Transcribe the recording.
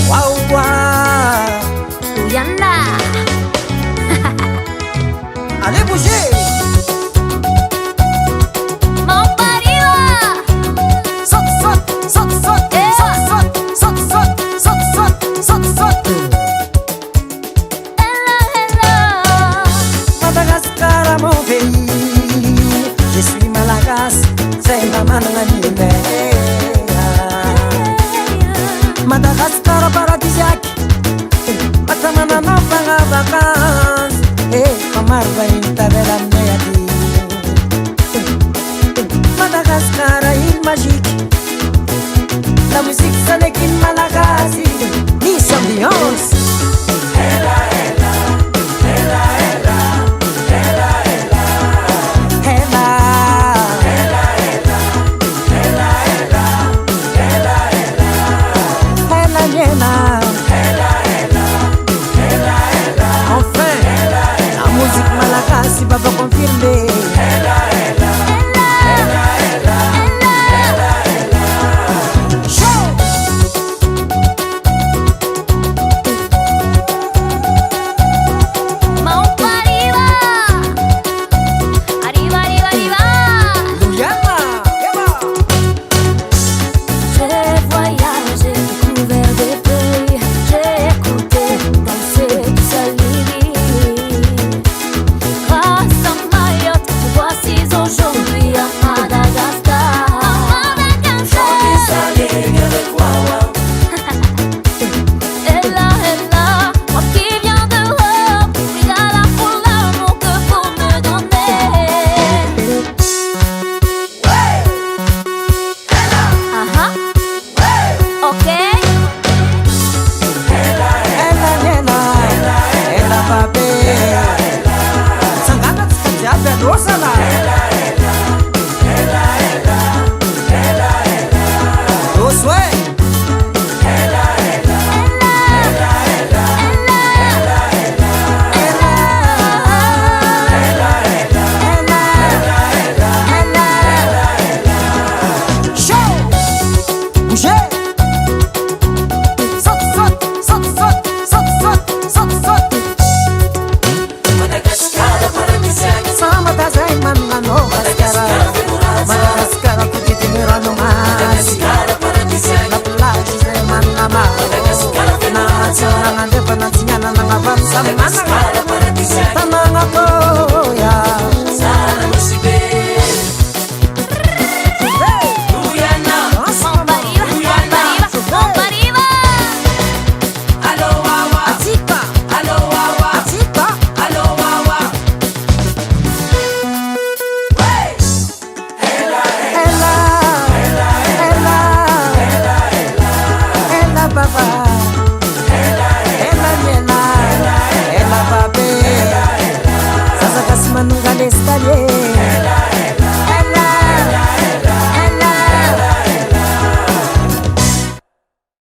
Waouh, Uyanda. allez bouger. Mon pariwa. Saute, saute, saute, saute, saute, saute, saute, saute, saute, saute, saute. Hello, hello. Madagascar, mon pays, je suis Malagas, c'est ma mananine. Madagascar paradisiaque, Matamana no para vacances, Omar Vainta de la Meadi. Madagascar île magique, la musique ce n'est qu'une Malagasy, Miss Ambiance. Ella, ella, ella, ella, ella, ella, ella, ella, ella, ella, ella, ella, ella, llena. Enfin, la musique malagasy va confirmer. Mon pariwa. Arriba, arriba, arriba. Luyama, yama. J'ai voyagé, découvert des pays. J'ai écouté, dansé, tout salué. Grâce à Mayotte, me voici aujourd'hui à Madagascar. Ella, ella, moi qui viens d'Europe, régala pour l'amour que vous me donnez. Aha, ok. Ella, llena. Ella, pape. Sangana, tsikajiaby aloha sana.